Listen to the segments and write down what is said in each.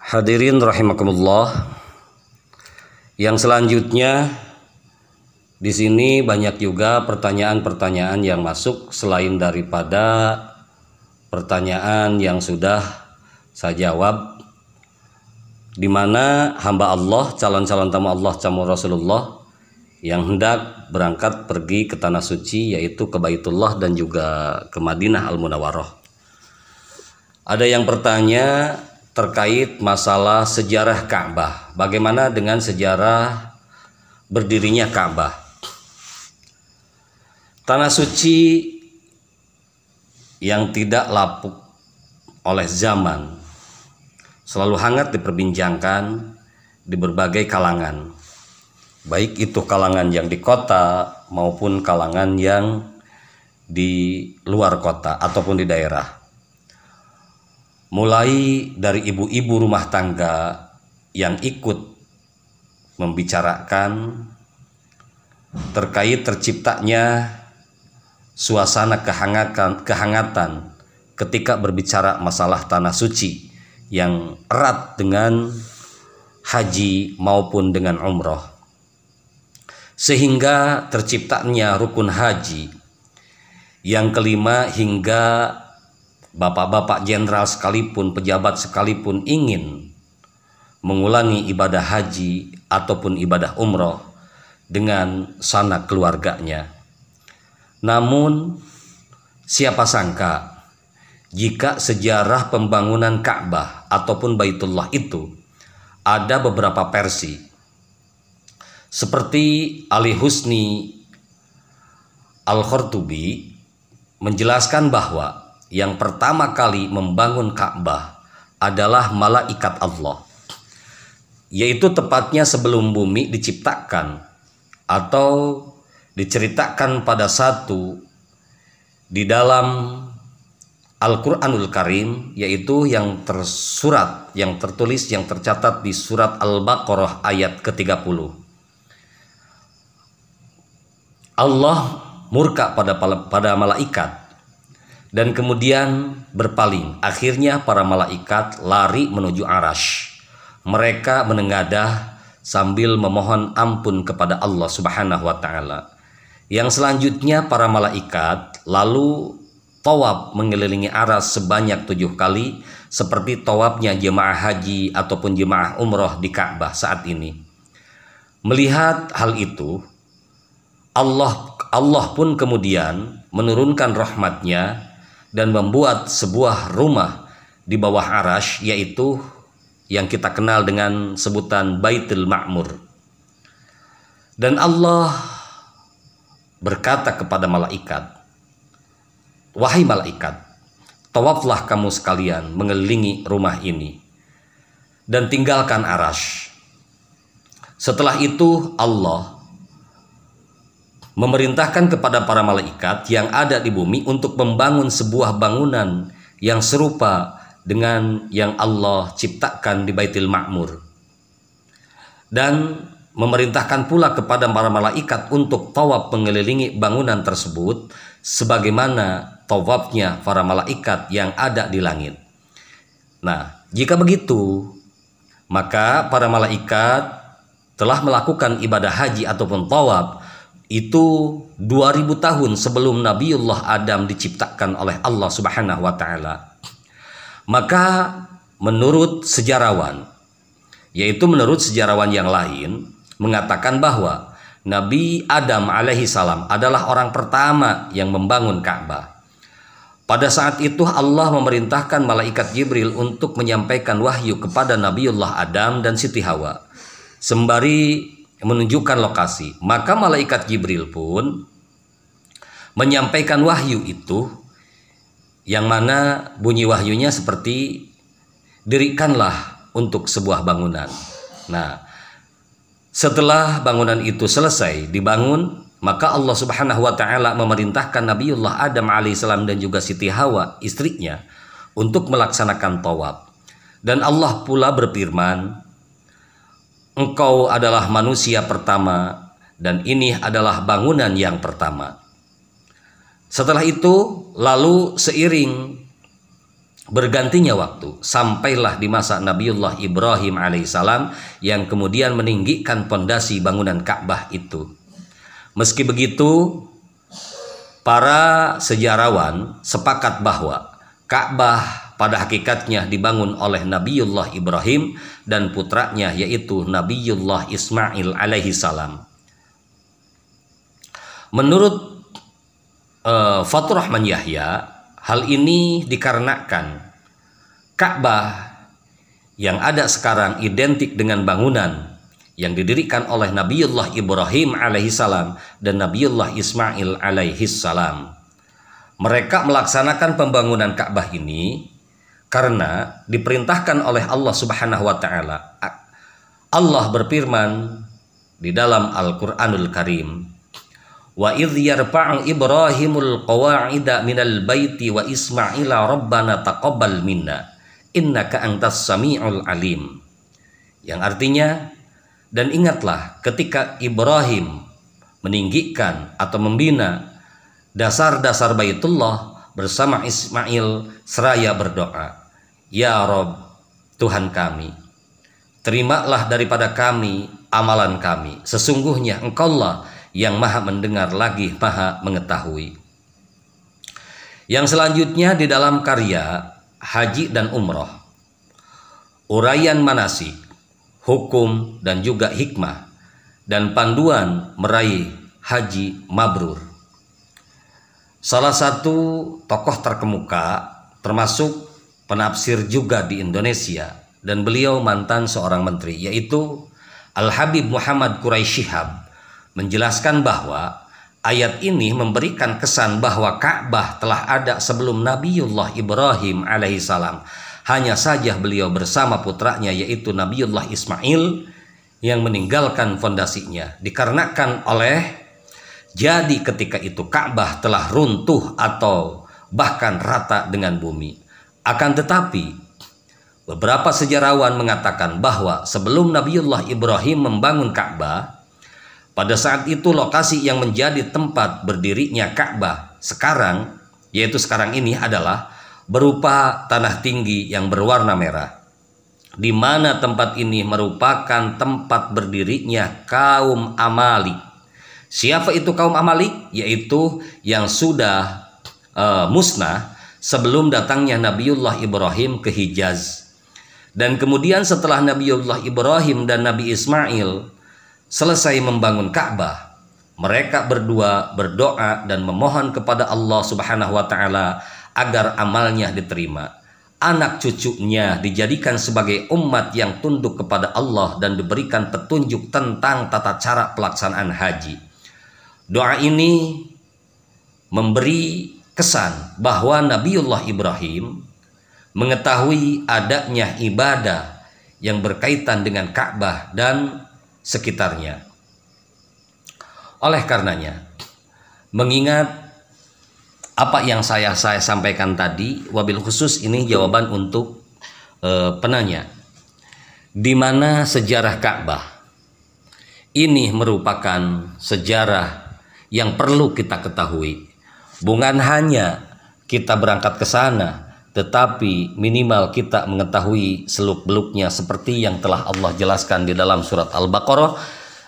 Hadirin rahimakumullah. Yang selanjutnya di sini banyak juga pertanyaan-pertanyaan yang masuk selain daripada pertanyaan yang sudah saya jawab, di mana hamba Allah, calon-calon tamu Allah, tamu Rasulullah yang hendak berangkat pergi ke tanah suci, yaitu ke Baitullah dan juga ke Madinah Al-Munawwarah. Ada yang bertanya terkait masalah sejarah Ka'bah. Bagaimana dengan sejarah berdirinya Ka'bah? Tanah suci yang tidak lapuk oleh zaman selalu hangat diperbincangkan di berbagai kalangan, baik itu kalangan yang di kota maupun kalangan yang di luar kota ataupun di daerah. Mulai dari ibu-ibu rumah tangga yang ikut membicarakan terkait terciptanya suasana kehangatan ketika berbicara masalah tanah suci yang erat dengan haji maupun dengan umroh, sehingga terciptanya rukun haji yang kelima, hingga bapak-bapak jenderal sekalipun, pejabat sekalipun ingin mengulangi ibadah haji ataupun ibadah umroh dengan sanak keluarganya. Namun siapa sangka jika sejarah pembangunan Ka'bah ataupun Baitullah itu ada beberapa versi. Seperti Ali Husni Al-Khurtubi menjelaskan bahwa yang pertama kali membangun Ka'bah adalah malaikat Allah, yaitu tepatnya sebelum bumi diciptakan, atau diceritakan pada satu di dalam Al-Quranul Karim, yaitu yang tersurat, yang tertulis, yang tercatat di surat Al-Baqarah ayat ke-30. Allah murka pada malaikat dan kemudian berpaling. Akhirnya para malaikat lari menuju Arasy. Mereka menengadah sambil memohon ampun kepada Allah Subhanahu wa taala. Yang selanjutnya para malaikat lalu tawaf mengelilingi Arasy sebanyak 7 kali, seperti tawafnya jemaah haji ataupun jemaah umroh di Ka'bah saat ini. Melihat hal itu, Allah pun kemudian menurunkan rahmatnya dan membuat sebuah rumah di bawah Arasy, yaitu yang kita kenal dengan sebutan Baitul Ma'mur. Dan Allah berkata kepada malaikat, "Wahai malaikat, tawaflah kamu sekalian mengelilingi rumah ini dan tinggalkan Arasy." Setelah itu Allah memerintahkan kepada para malaikat yang ada di bumi untuk membangun sebuah bangunan yang serupa dengan yang Allah ciptakan di Baitul Ma'mur, dan memerintahkan pula kepada para malaikat untuk tawaf mengelilingi bangunan tersebut sebagaimana tawafnya para malaikat yang ada di langit. Nah, jika begitu, maka para malaikat telah melakukan ibadah haji ataupun tawaf itu 2000 tahun sebelum Nabiullah Adam diciptakan oleh Allah Subhanahu wa taala. Maka menurut sejarawan, yaitu menurut sejarawan yang lain, mengatakan bahwa Nabi Adam alaihi salam adalah orang pertama yang membangun Ka'bah. Pada saat itu Allah memerintahkan malaikat Jibril untuk menyampaikan wahyu kepada Nabiullah Adam dan Siti Hawa sembari menunjukkan lokasi. Maka malaikat Jibril pun menyampaikan wahyu itu, yang mana bunyi wahyunya seperti, "Dirikanlah untuk sebuah bangunan." Nah, setelah bangunan itu selesai dibangun, maka Allah Subhanahu wa taala memerintahkan Nabiullah Adam alaihissalam dan juga Siti Hawa istrinya untuk melaksanakan tawaf. Dan Allah pula berfirman, "Engkau adalah manusia pertama dan ini adalah bangunan yang pertama." Setelah itu lalu seiring Bergantinya waktu, sampailah di masa Nabiullah Ibrahim alaihissalam yang kemudian meninggikan pondasi bangunan Ka'bah itu. Meski begitu, para sejarawan sepakat bahwa Ka'bah pada hakikatnya dibangun oleh Nabiullah Ibrahim dan putranya yaitu Nabiullah Ismail alaihissalam. Menurut Fathur Rahman Yahya, hal ini dikarenakan Ka'bah yang ada sekarang identik dengan bangunan yang didirikan oleh Nabiullah Ibrahim alaihissalam dan Nabiullah Ismail alaihissalam. Mereka melaksanakan pembangunan Ka'bah ini karena diperintahkan oleh Allah Subhanahu wa taala. Allah berfirman di dalam Al-Qur'anul Karim, wa idh yarfa'u Ibrahimul qawa'ida minal baiti wa Ismaila rabbana taqabbal minna innaka antas sami'ul alim. Yang artinya, dan ingatlah ketika Ibrahim meninggikan atau membina dasar-dasar Baitullah bersama Ismail seraya berdoa, ya Rob, Tuhan kami, terimalah daripada kami amalan kami, sesungguhnya Engkaulah yang maha mendengar lagi maha mengetahui. Yang selanjutnya di dalam karya Haji dan Umroh, uraian manasik, hukum dan juga hikmah, dan panduan meraih haji mabrur. Salah satu tokoh terkemuka termasuk penafsir juga di Indonesia dan beliau mantan seorang menteri, yaitu Al-Habib Muhammad Quraisy Shihab, menjelaskan bahwa ayat ini memberikan kesan bahwa Ka'bah telah ada sebelum Nabiullah Ibrahim alaihissalam. Hanya saja beliau bersama putranya yaitu Nabiullah Ismail yang meninggalkan fondasinya dikarenakan oleh jadi ketika itu Ka'bah telah runtuh atau bahkan rata dengan bumi. Akan tetapi beberapa sejarawan mengatakan bahwa sebelum Nabiullah Ibrahim membangun Ka'bah, pada saat itu lokasi yang menjadi tempat berdirinya Ka'bah sekarang, yaitu sekarang ini adalah berupa tanah tinggi yang berwarna merah, di mana tempat ini merupakan tempat berdirinya kaum Amalik. Siapa itu kaum Amalik? Yaitu yang sudah musnah sebelum datangnya Nabiullah Ibrahim ke Hijaz. Dan kemudian setelah Nabiullah Ibrahim dan Nabi Ismail selesai membangun Ka'bah, mereka berdua berdoa dan memohon kepada Allah Subhanahu wa taala agar amalnya diterima. Anak cucunya dijadikan sebagai umat yang tunduk kepada Allah dan diberikan petunjuk tentang tata cara pelaksanaan haji. Doa ini memberi kesan bahwa Nabiullah Ibrahim mengetahui adanya ibadah yang berkaitan dengan Ka'bah dan sekitarnya. Oleh karenanya, mengingat apa yang saya sampaikan tadi, wabil khusus ini jawaban untuk penanya, di mana sejarah Ka'bah ini merupakan sejarah yang perlu kita ketahui. Bukan hanya kita berangkat ke sana, tetapi minimal kita mengetahui seluk-beluknya seperti yang telah Allah jelaskan di dalam surat Al-Baqarah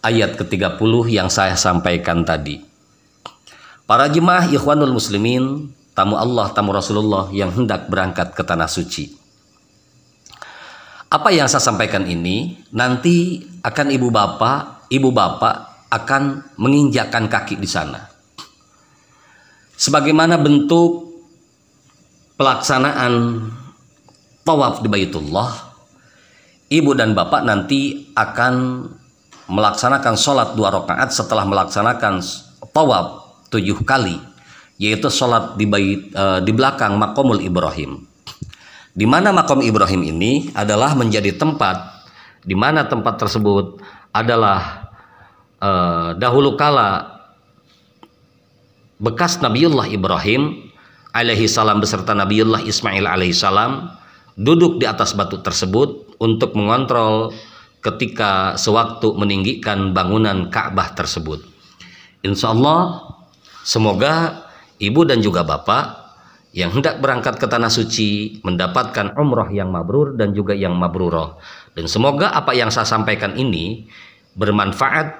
ayat ke-30 yang saya sampaikan tadi. Para jemaah ikhwanul muslimin, tamu Allah, tamu Rasulullah yang hendak berangkat ke tanah suci. Apa yang saya sampaikan ini nanti akan ibu bapak akan menginjakkan kaki di sana. Sebagaimana bentuk pelaksanaan tawaf di Baitullah, ibu dan bapak nanti akan melaksanakan sholat 2 rakaat setelah melaksanakan tawaf 7 kali, yaitu sholat di belakang Maqamul Ibrahim. Di mana Maqam Ibrahim ini adalah menjadi tempat di mana tempat tersebut adalah dahulu kala bekas Nabiullah Ibrahim alaihi salam beserta Nabiullah Ismail alaihi salam duduk di atas batu tersebut untuk mengontrol ketika sewaktu meninggikan bangunan Ka'bah tersebut. Insya Allah semoga ibu dan juga bapak yang hendak berangkat ke tanah suci mendapatkan umrah yang mabrur dan juga yang mabrurah. Dan semoga apa yang saya sampaikan ini bermanfaat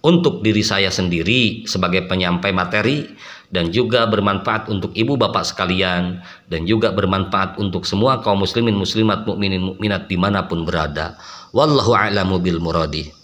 untuk diri saya sendiri sebagai penyampai materi, dan juga bermanfaat untuk ibu bapak sekalian, dan juga bermanfaat untuk semua kaum muslimin muslimat, mukminin mukminat dimanapun berada. Wallahu a'lamu bil muradi.